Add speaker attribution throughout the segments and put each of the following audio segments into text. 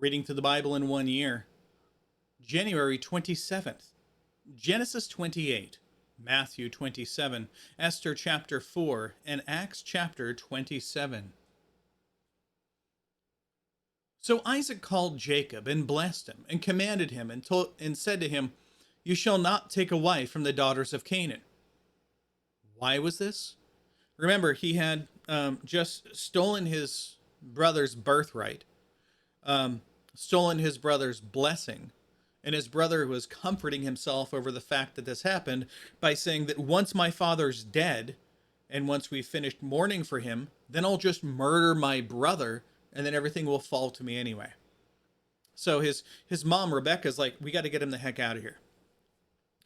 Speaker 1: Reading through the Bible in 1 year. January 27th. Genesis 28, Matthew 27, Esther chapter 4, and Acts chapter 27. So Isaac called Jacob and blessed him and commanded him and said to him, "You shall not take a wife from the daughters of Canaan." Why was this? Remember, he had just stolen his brother's birthright, stolen his brother's blessing, and his brother was comforting himself over the fact that this happened by saying that once my father's dead, and once we've finished mourning for him, then I'll just murder my brother, and then everything will fall to me anyway. So his mom, Rebecca's like, we got to get him the heck out of here.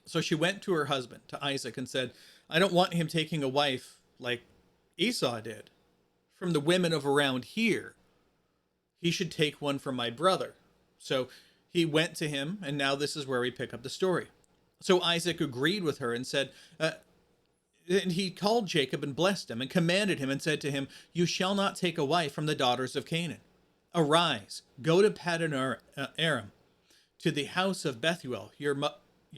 Speaker 1: So she went to her husband, to Isaac, and said, I don't want him taking a wife like Esau did from the women of around here. He should take one from my brother. So he went to him, and now this is where we pick up the story. So Isaac agreed with her and said, and he called Jacob and blessed him and commanded him and said to him, "You shall not take a wife from the daughters of Canaan. Arise, go to Paddan Aram, to the house of Bethuel, your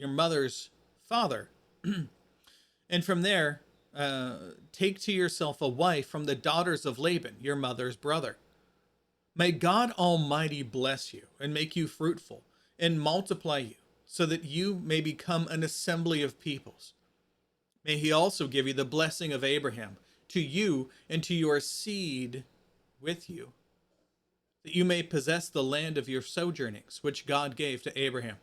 Speaker 1: mother's father, and from there take to yourself a wife from the daughters of Laban, your mother's brother. May God Almighty bless you and make you fruitful and multiply you, so that you may become an assembly of peoples. May he also give you the blessing of Abraham to you and to your seed with you, that you may possess the land of your sojournings, which God gave to Abraham."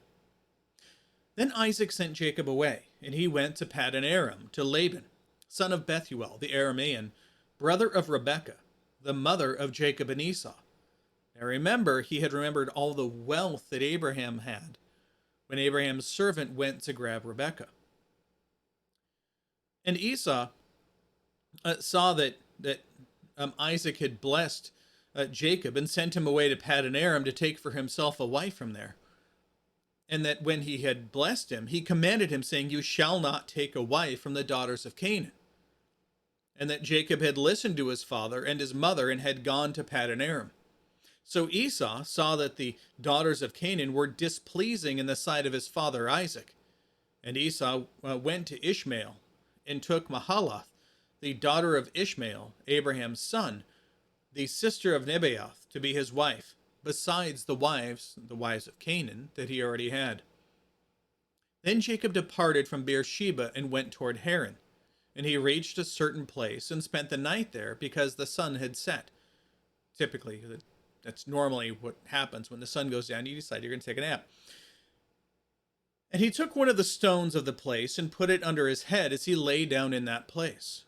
Speaker 1: Then Isaac sent Jacob away, and he went to Paddan Aram, to Laban, son of Bethuel the Aramean, brother of Rebekah, the mother of Jacob and Esau. Now remember, he had remembered all the wealth that Abraham had when Abraham's servant went to grab Rebekah. And Esau saw that Isaac had blessed Jacob and sent him away to Paddan Aram to take for himself a wife from there. And that when he had blessed him, he commanded him, saying, "You shall not take a wife from the daughters of Canaan." And that Jacob had listened to his father and his mother and had gone to Paddan Aram. So Esau saw that the daughters of Canaan were displeasing in the sight of his father Isaac. And Esau went to Ishmael and took Mahalath, the daughter of Ishmael, Abraham's son, the sister of Nebaioth, to be his wife, besides the wives of Canaan that he already had. Then Jacob departed from Beersheba and went toward Haran. And he reached a certain place and spent the night there because the sun had set. Typically, that's normally what happens when the sun goes down. You decide you're going to take a nap. And he took one of the stones of the place and put it under his head as he lay down in that place.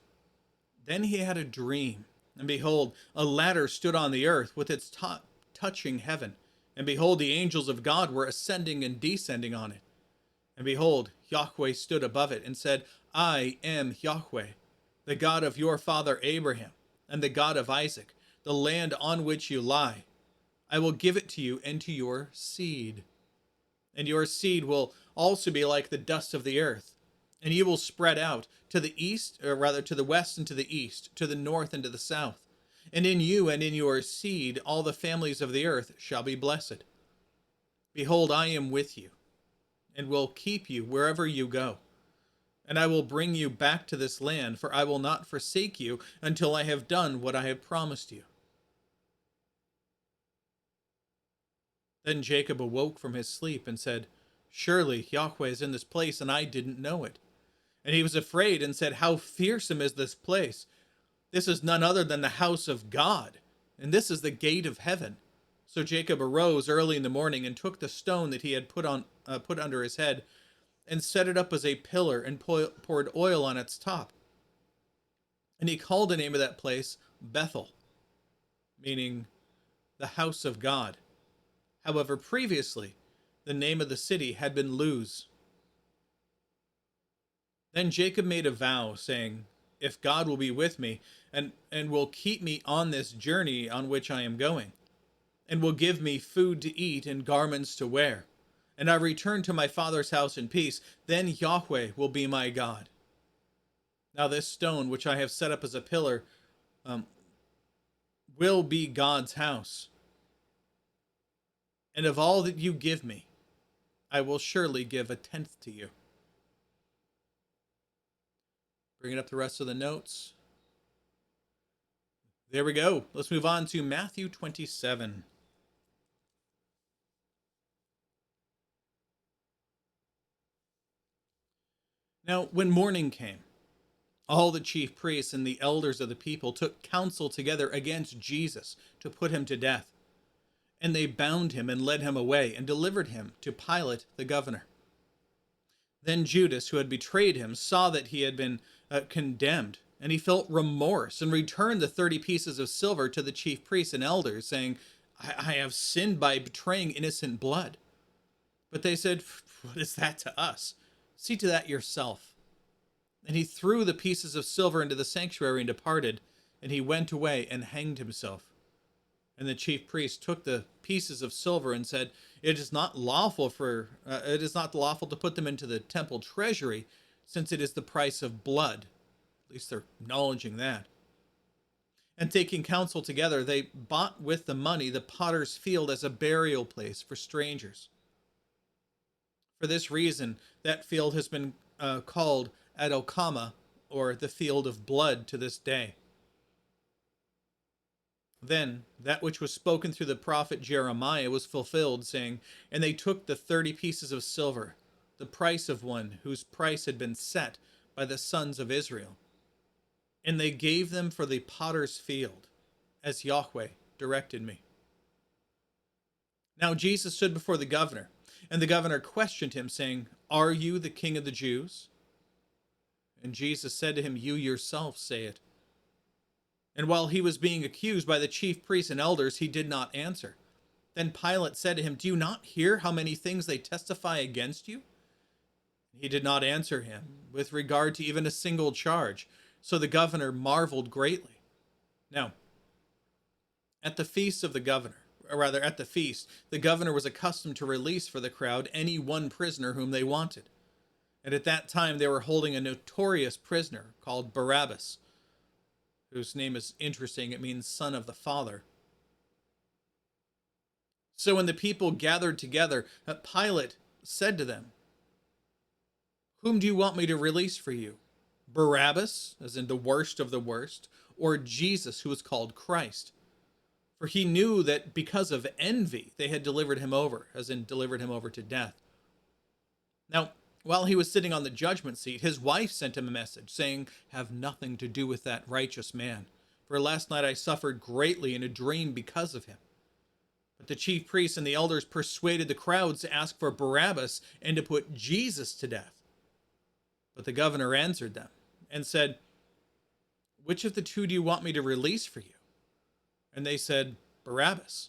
Speaker 1: Then he had a dream, and behold, a ladder stood on the earth with its top touching heaven. And behold, the angels of God were ascending and descending on it. And behold, Yahweh stood above it and said, "I am Yahweh, the God of your father Abraham, and the God of Isaac. The land on which you lie, I will give it to you and to your seed. And your seed will also be like the dust of the earth. And you will spread out to the east, or rather to the west and to the east, to the north and to the south. And in you and in your seed all the families of the earth shall be blessed. Behold, I am with you, and will keep you wherever you go. And I will bring you back to this land, for I will not forsake you until I have done what I have promised you." Then Jacob awoke from his sleep and said, "Surely Yahweh is in this place, and I didn't know it." And he was afraid and said, "How fearsome is this place! This is none other than the house of God, and this is the gate of heaven." So Jacob arose early in the morning and took the stone that he had put under his head and set it up as a pillar and poured oil on its top. And he called the name of that place Bethel, meaning the house of God. However, previously, the name of the city had been Luz. Then Jacob made a vow, saying, "If God will be with me, and will keep me on this journey on which I am going, and will give me food to eat and garments to wear, and I return to my father's house in peace, then Yahweh will be my God. Now this stone, which I have set up as a pillar, will be God's house." And of all that you give me, I will surely give a tenth to you. Bringing up the rest of the notes. There we go. Let's move on to Matthew 27. Now, when morning came, all the chief priests and the elders of the people took counsel together against Jesus to put him to death. And they bound him and led him away and delivered him to Pilate the governor. Then Judas, who had betrayed him, saw that he had been condemned, and he felt remorse and returned the 30 pieces of silver to the chief priests and elders, saying, I have sinned by betraying innocent blood. But they said, what is that to us? See to that yourself. And he threw the pieces of silver into the sanctuary and departed, and he went away and hanged himself. And the chief priest took the pieces of silver and said, it is not lawful to put them into the temple treasury, since it is the price of blood. At least they're acknowledging that. And taking counsel together, they bought with the money the potter's field as a burial place for strangers. For this reason, that field has been called Adokama, or the field of blood, to this day. Then that which was spoken through the prophet Jeremiah was fulfilled, saying, and they took the 30 pieces of silver, the price of one whose price had been set by the sons of Israel, and they gave them for the potter's field, as Yahweh directed me. Now Jesus stood before the governor, and the governor questioned him, saying, are you the king of the Jews? And Jesus said to him, you yourself say it. And while he was being accused by the chief priests and elders, he did not answer. Then Pilate said to him, do you not hear how many things they testify against you? He did not answer him with regard to even a single charge. So the governor marveled greatly. Now, at the feast, the governor was accustomed to release for the crowd any one prisoner whom they wanted. And at that time they were holding a notorious prisoner called Barabbas, whose name is interesting. It means son of the Father. So when the people gathered together, Pilate said to them, whom do you want me to release for you? Barabbas, as in the worst of the worst, or Jesus, who is called Christ? For he knew that because of envy, they had delivered him over, as in delivered him over to death. Now, while he was sitting on the judgment seat, his wife sent him a message saying, have nothing to do with that righteous man, for last night I suffered greatly in a dream because of him. But the chief priests and the elders persuaded the crowds to ask for Barabbas and to put Jesus to death. But the governor answered them and said, which of the two do you want me to release for you? And they said, Barabbas.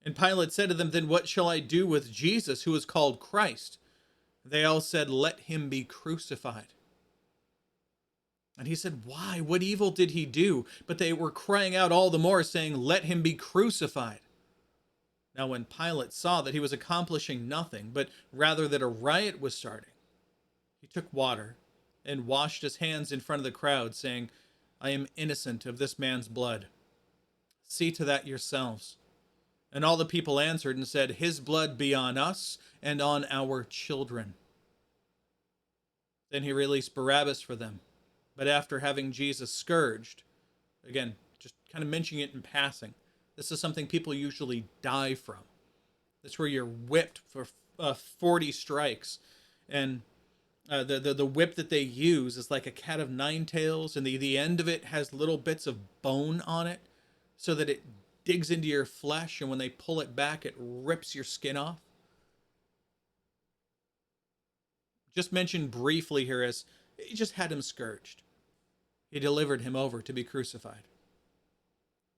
Speaker 1: And Pilate said to them, then what shall I do with Jesus, who is called Christ? They all said, let him be crucified. And he said, why? What evil did he do? But they were crying out all the more, saying, let him be crucified. Now when Pilate saw that he was accomplishing nothing, but rather that a riot was starting, he took water and washed his hands in front of the crowd, saying, I am innocent of this man's blood. See to that yourselves. And all the people answered and said, his blood be on us and on our children. Then he released Barabbas for them. But after having Jesus scourged, again, just kind of mentioning it in passing, this is something people usually die from. That's where you're whipped for 40 strikes. And the whip that they use is like a cat of nine tails, and the end of it has little bits of bone on it so that it digs into your flesh, and when they pull it back, it rips your skin off. Just mentioned briefly here as he just had him scourged. He delivered him over to be crucified.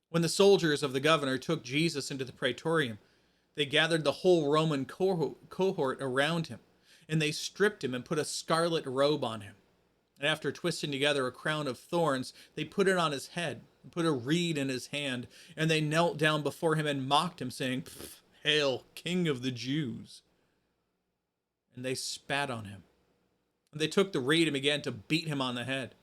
Speaker 1: When the soldiers of the governor took Jesus into the praetorium, they gathered the whole Roman cohort around him, and they stripped him and put a scarlet robe on him. And after twisting together a crown of thorns, they put it on his head and put a reed in his hand, and they knelt down before him and mocked him, saying, Hail, King of the Jews! And they spat on him. And they took the reed and began to beat him on the head.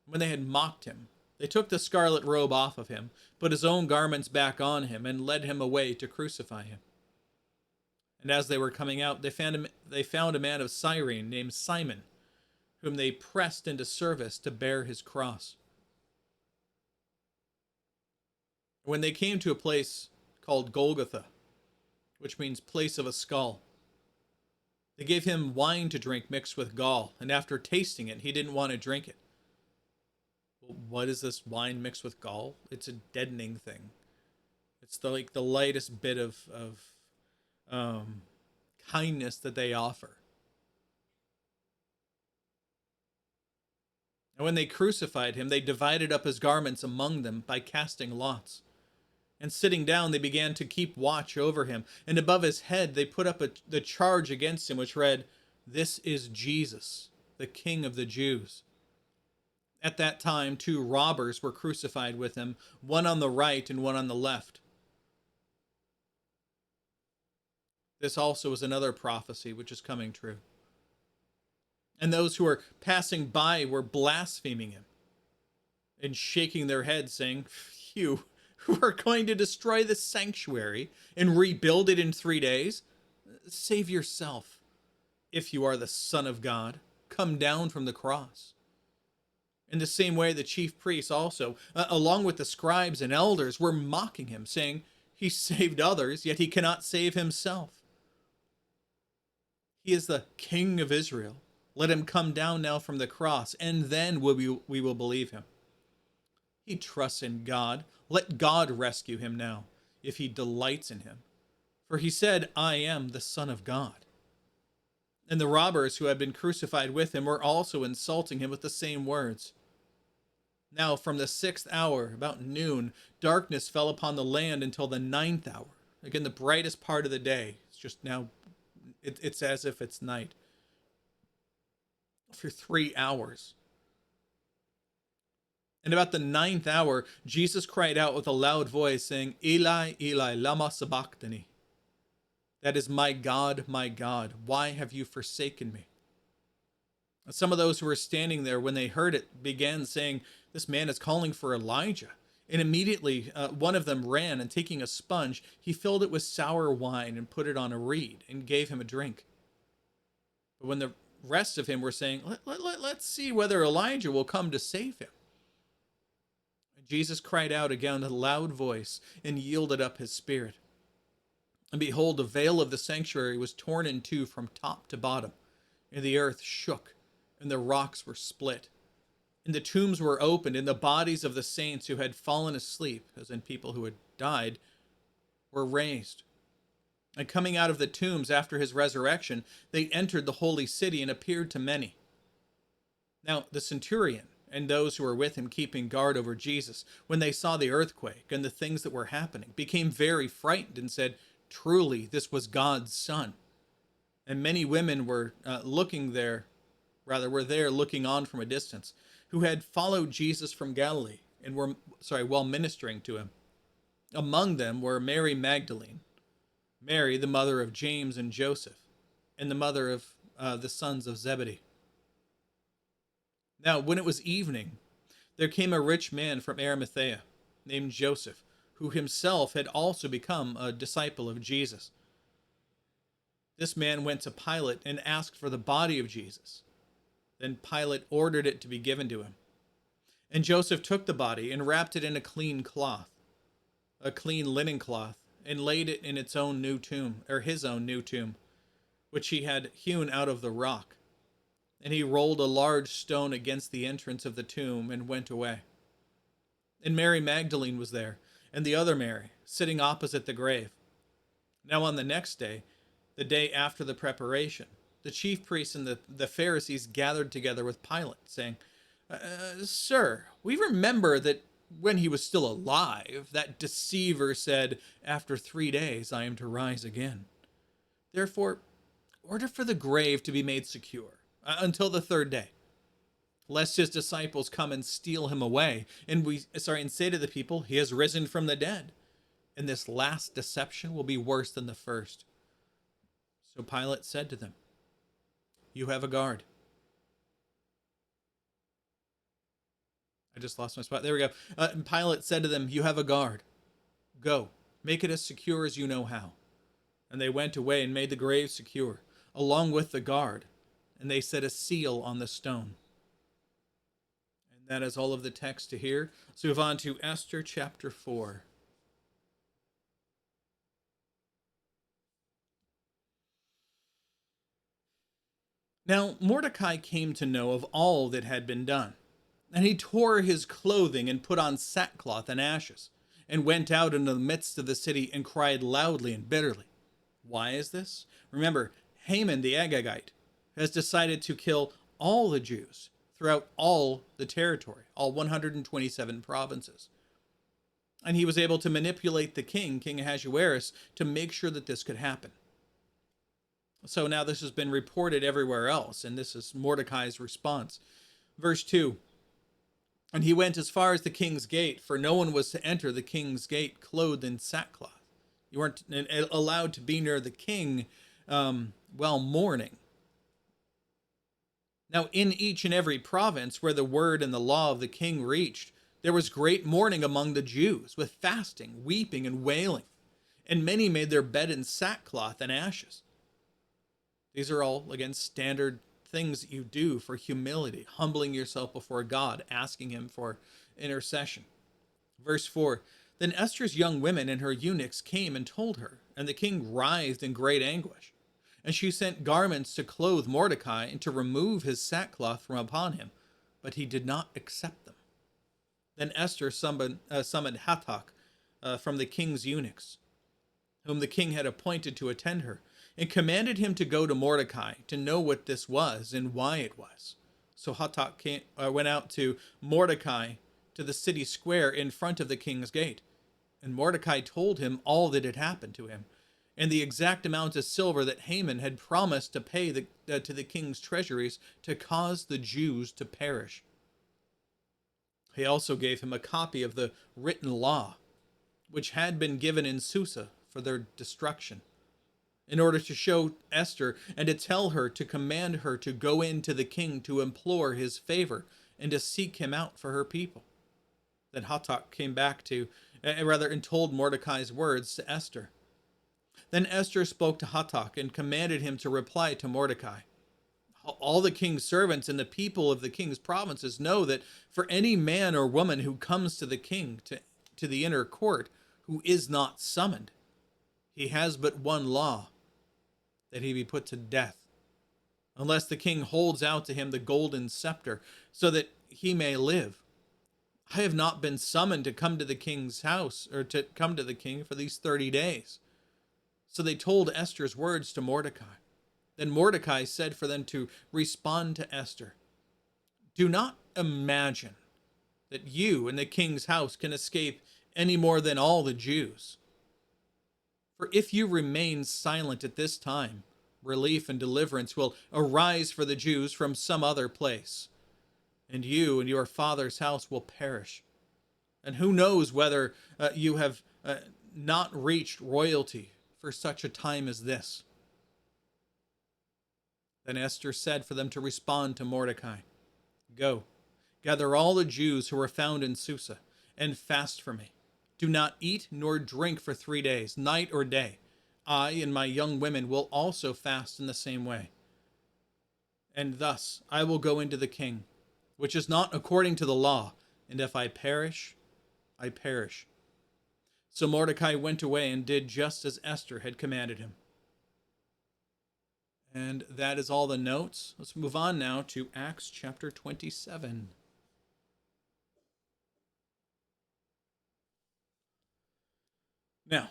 Speaker 1: When they had mocked him, They took the scarlet robe off of him, put his own garments back on him, and led him away to crucify him. And as they were coming out, they found a man of Cyrene named Simon, whom they pressed into service to bear his cross. When they came to a place called Golgotha, which means place of a skull, they gave him wine to drink mixed with gall, and after tasting it, he didn't want to drink it. Well, what is this wine mixed with gall? It's a deadening thing. It's the lightest bit of kindness that they offer. And when they crucified him, they divided up his garments among them by casting lots. And sitting down, they began to keep watch over him. And above his head, they put up the charge against him, which read, "This is Jesus, the King of the Jews." At that time, 2 robbers were crucified with him, one on the right and one on the left. This also is another prophecy which is coming true. And those who were passing by were blaspheming him and shaking their heads, saying, "You who are going to destroy the sanctuary and rebuild it in 3 days, save yourself. If you are the Son of God, come down from the cross." In the same way, the chief priests also, along with the scribes and elders, were mocking him, saying, "He saved others, yet he cannot save himself. He is the King of Israel. Let him come down now from the cross, and then we will believe him. He trusts in God. Let God rescue him now, if he delights in him. For he said, 'I am the Son of God.'" And the robbers who had been crucified with him were also insulting him with the same words. Now from the 6th hour, about noon, darkness fell upon the land until the 9th hour. Again, the brightest part of the day. It's just now, it's as if it's night. For 3 hours. And about the 9th hour, Jesus cried out with a loud voice, saying, "Eli, Eli, lama sabachthani?" That is, my God, why have you forsaken me?" And some of those who were standing there, when they heard it, began saying, "This man is calling for Elijah." And immediately one of them ran, and taking a sponge, he filled it with sour wine and put it on a reed and gave him a drink. But when the rest of him were saying, let's see whether Elijah will come to save him," Jesus cried out again with a loud voice and yielded up his spirit. And behold, the veil of the sanctuary was torn in two from top to bottom, and the earth shook, and the rocks were split, and the tombs were opened, and the bodies of the saints who had fallen asleep, as in people who had died, were raised. And coming out of the tombs after his resurrection, they entered the holy city and appeared to many. Now the centurion and those who were with him keeping guard over Jesus, when they saw the earthquake and the things that were happening, became very frightened and said, "Truly, this was God's Son." And many women were were there looking on from a distance, who had followed Jesus from Galilee and while ministering to him. Among them were Mary Magdalene, Mary, the mother of James and Joseph, and the mother of the sons of Zebedee. Now, when it was evening, there came a rich man from Arimathea, named Joseph, who himself had also become a disciple of Jesus. This man went to Pilate and asked for the body of Jesus. Then Pilate ordered it to be given to him. And Joseph took the body and wrapped it in a clean linen cloth, and laid it in his own new tomb, which he had hewn out of the rock. And he rolled a large stone against the entrance of the tomb and went away. And Mary Magdalene was there, and the other Mary, sitting opposite the grave. Now on the next day, the day after the preparation, the chief priests and the Pharisees gathered together with Pilate, saying, "Sir, we remember that when he was still alive, that deceiver said, 'After 3 days I am to rise again.' Therefore, order for the grave to be made secure until the 3rd day, lest his disciples come and steal him away, and say to the people, 'He has risen from the dead.' And this last deception will be worse than the first." So Pilate said to them, "You have a guard." I just lost my spot. There we go. And Pilate said to them, "You have a guard. Go, make it as secure as you know how." And they went away and made the grave secure, along with the guard, and they set a seal on the stone. And that is all of the text to here. Let's move on to Esther chapter 4. Now Mordecai came to know of all that had been done, and he tore his clothing and put on sackcloth and ashes, and went out into the midst of the city and cried loudly and bitterly. Why is this? Remember, Haman the Agagite has decided to kill all the Jews throughout all the territory, all 127 provinces. And he was able to manipulate the king, King Ahasuerus, to make sure that this could happen. So now this has been reported everywhere else, and this is Mordecai's response. Verse 2, and he went as far as the king's gate, for no one was to enter the king's gate clothed in sackcloth. You weren't allowed to be near the king while mourning. Now, in each and every province where the word and the law of the king reached, there was great mourning among the Jews, with fasting, weeping, and wailing. And many made their bed in sackcloth and ashes. These are all, again, standard things that you do for humility, humbling yourself before God, asking him for intercession. Verse 4, then Esther's young women and her eunuchs came and told her, and the king writhed in great anguish. And she sent garments to clothe Mordecai and to remove his sackcloth from upon him, but he did not accept them. Then Esther summoned Hathach from the king's eunuchs, whom the king had appointed to attend her, and commanded him to go to Mordecai to know what this was and why it was. So Hathach went out to Mordecai to the city square in front of the king's gate. And Mordecai told him all that had happened to him, and the exact amount of silver that Haman had promised to pay to the king's treasuries to cause the Jews to perish. He also gave him a copy of the written law, which had been given in Susa for their destruction, in order to show Esther and to tell her to command her to go in to the king to implore his favor and to seek him out for her people. Then Hathach came back and told Mordecai's words to Esther. Then Esther spoke to Hathach and commanded him to reply to Mordecai. All the king's servants and the people of the king's provinces know that for any man or woman who comes to the king to the inner court who is not summoned, he has but one law, that he be put to death, unless the king holds out to him the golden scepter, so that he may live. I have not been summoned to come to the king's house, or to come to the king for these 30 days. So they told Esther's words to Mordecai. Then Mordecai said for them to respond to Esther. Do not imagine that you and the king's house can escape any more than all the Jews. For if you remain silent at this time, relief and deliverance will arise for the Jews from some other place, and you and your father's house will perish. And who knows whether you have not reached royalty for such a time as this. Then Esther said for them to respond to Mordecai. Go, gather all the Jews who are found in Susa, and fast for me. Do not eat nor drink for 3 days, night or day. I and my young women will also fast in the same way. And thus I will go into the king, which is not according to the law, and if I perish, I perish. So Mordecai went away and did just as Esther had commanded him. And that is all the notes. Let's move on now to Acts chapter 27. Now,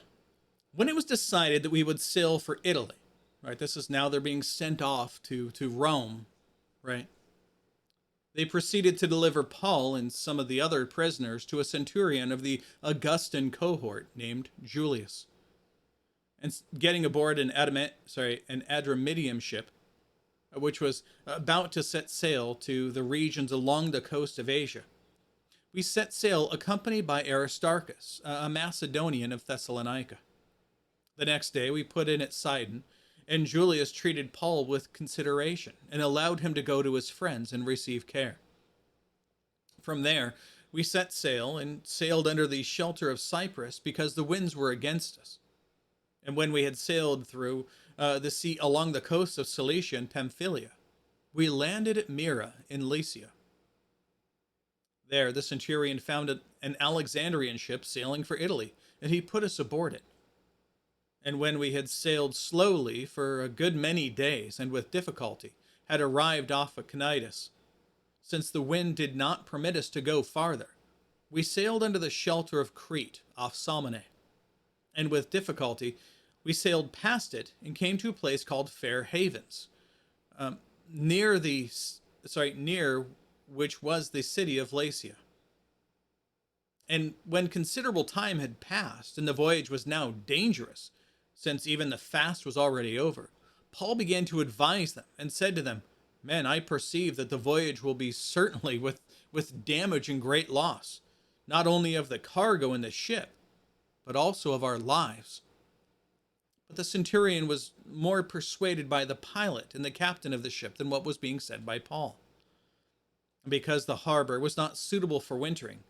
Speaker 1: when it was decided that we would sail for Italy, right, this is now they're being sent off to Rome, right? They proceeded to deliver Paul and some of the other prisoners to a centurion of the Augustan cohort named Julius. And getting aboard an Adramyttian ship, which was about to set sail to the regions along the coast of Asia, we set sail accompanied by Aristarchus, a Macedonian of Thessalonica. The next day we put in at Sidon, and Julius treated Paul with consideration and allowed him to go to his friends and receive care. From there, we set sail and sailed under the shelter of Cyprus because the winds were against us. And when we had sailed through the sea along the coast of Cilicia and Pamphylia, we landed at Myra in Lycia. There, the centurion found an Alexandrian ship sailing for Italy, and he put us aboard it. And when we had sailed slowly for a good many days, and with difficulty, had arrived off of Cnidus, since the wind did not permit us to go farther, we sailed under the shelter of Crete off Salmone. And with difficulty, we sailed past it and came to a place called Fair Havens, um, near near which was the city of Lacia. And when considerable time had passed, and the voyage was now dangerous, since even the fast was already over, Paul began to advise them and said to them, Men, I perceive that the voyage will be certainly with damage and great loss, not only of the cargo in the ship, but also of our lives. But the centurion was more persuaded by the pilot and the captain of the ship than what was being said by Paul. Because the harbor was not suitable for wintering,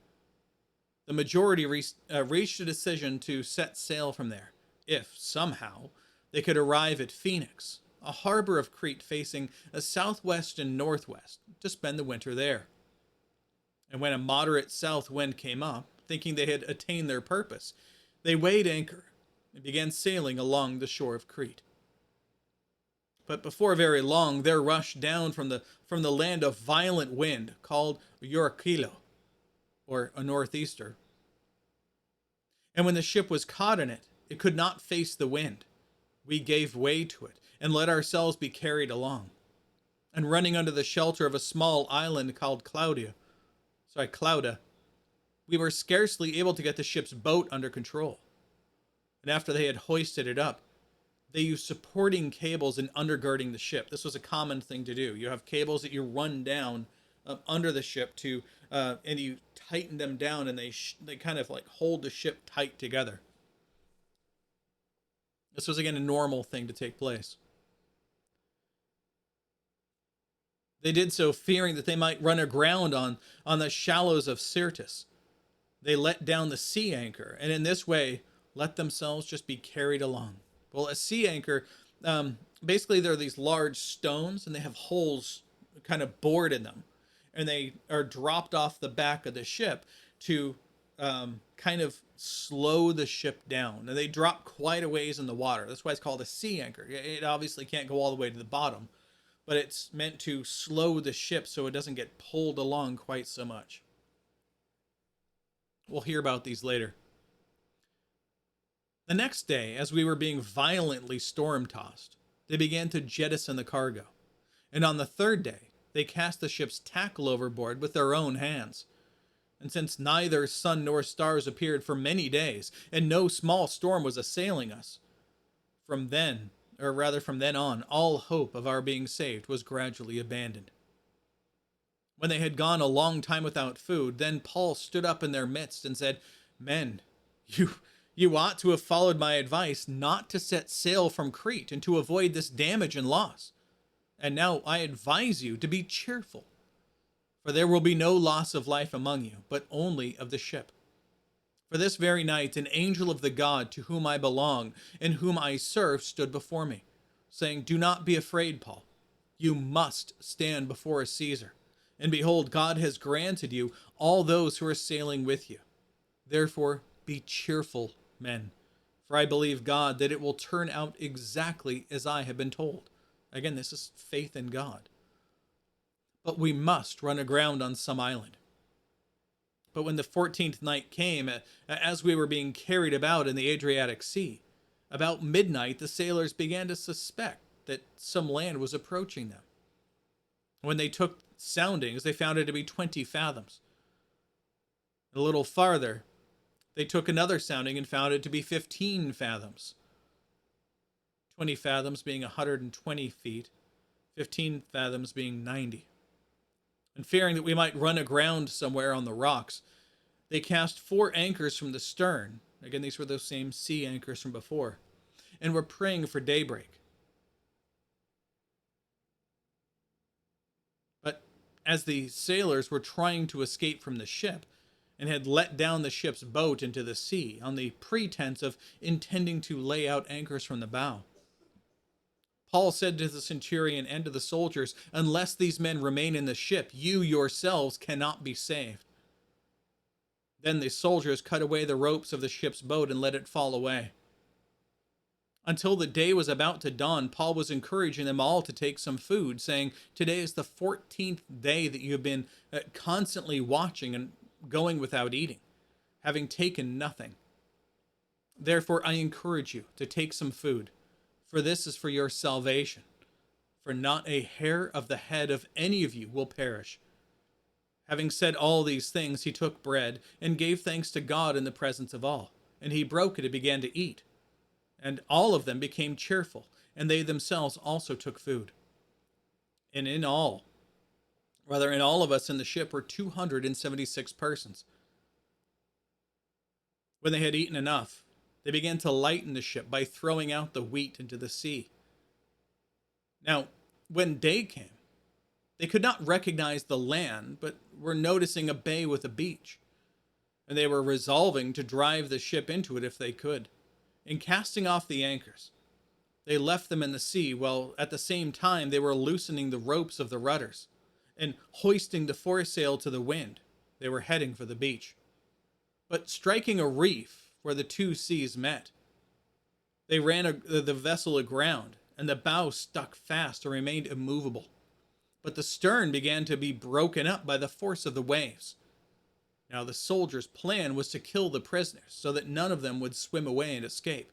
Speaker 1: the majority reached a decision to set sail from there, if, somehow, they could arrive at Phoenix, a harbor of Crete facing a southwest and northwest, to spend the winter there. And when a moderate south wind came up, thinking they had attained their purpose, they weighed anchor and began sailing along the shore of Crete. But before very long, there rushed down from the land a violent wind called Eurykilo, or a northeaster. And when the ship was caught in it, it could not face the wind. We gave way to it and let ourselves be carried along. And running under the shelter of a small island called Clauda, we were scarcely able to get the ship's boat under control. And after they had hoisted it up, they used supporting cables in undergirding the ship. This was a common thing to do. You have cables that you run down under the ship and you tighten them down, and they kind of like hold the ship tight together. This was again a normal thing to take place. They did so fearing that they might run aground on the shallows of Syrtis. They let down the sea anchor, and in this way let themselves just be carried along. Well, a sea anchor, basically there are these large stones, and they have holes kind of bored in them, and they are dropped off the back of the ship to kind of slow the ship down. And they drop quite a ways in the water. That's why it's called a sea anchor. It obviously can't go all the way to the bottom, but it's meant to slow the ship so it doesn't get pulled along quite so much. We'll hear about these later. The next day, as we were being violently storm-tossed, they began to jettison the cargo. And on the third day, they cast the ship's tackle overboard with their own hands. And since neither sun nor stars appeared for many days, and no small storm was assailing us, from then on, all hope of our being saved was gradually abandoned. When they had gone a long time without food, then Paul stood up in their midst and said, Men, you ought to have followed my advice not to set sail from Crete and to avoid this damage and loss. And now I advise you to be cheerful, for there will be no loss of life among you, but only of the ship. For this very night an angel of the God to whom I belong and whom I serve stood before me, saying, Do not be afraid, Paul. You must stand before Caesar. And behold, God has granted you all those who are sailing with you. Therefore, be cheerful, men, for I believe God that it will turn out exactly as I have been told. Again, this is faith in God. But we must run aground on some island. But when the 14th night came, as we were being carried about in the Adriatic Sea, about midnight the sailors began to suspect that some land was approaching them. When they took soundings, they found it to be 20 fathoms. A little farther, they took another sounding and found it to be 15 fathoms. 20 fathoms being 120 feet, 15 fathoms being 90. And fearing that we might run aground somewhere on the rocks, they cast 4 anchors from the stern. Again, these were those same sea anchors from before, and were praying for daybreak. But as the sailors were trying to escape from the ship, and had let down the ship's boat into the sea on the pretense of intending to lay out anchors from the bow. Paul said to the centurion and to the soldiers, "Unless these men remain in the ship, you yourselves cannot be saved." Then the soldiers cut away the ropes of the ship's boat and let it fall away. Until the day was about to dawn, Paul was encouraging them all to take some food, saying, "Today is the 14th day that you have been constantly watching and going without eating, having taken nothing. Therefore, I encourage you to take some food, for this is for your salvation. For not a hair of the head of any of you will perish." Having said all these things, he took bread and gave thanks to God in the presence of all. And he broke it and began to eat. And all of them became cheerful, and they themselves also took food. And in all of us in the ship were 276 persons. When they had eaten enough, they began to lighten the ship by throwing out the wheat into the sea. Now, when day came, they could not recognize the land, but were noticing a bay with a beach. And they were resolving to drive the ship into it if they could. In casting off the anchors, they left them in the sea, while at the same time they were loosening the ropes of the rudders and hoisting the foresail to the wind. They were heading for the beach. But striking a reef where the two seas met, they ran the vessel aground, and the bow stuck fast and remained immovable. But the stern began to be broken up by the force of the waves. Now the soldiers' plan was to kill the prisoners, so that none of them would swim away and escape.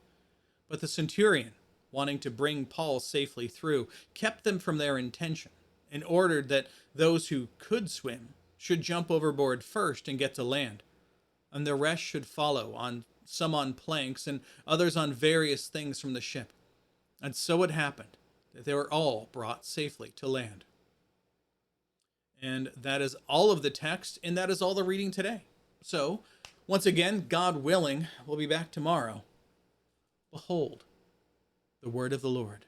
Speaker 1: But the centurion, wanting to bring Paul safely through, kept them from their intention, and ordered that those who could swim should jump overboard first and get to land, and the rest should follow, some on planks and others on various things from the ship. And so it happened that they were all brought safely to land. And that is all of the text, and that is all the reading today. So, once again, God willing, we'll be back tomorrow. Behold, the word of the Lord.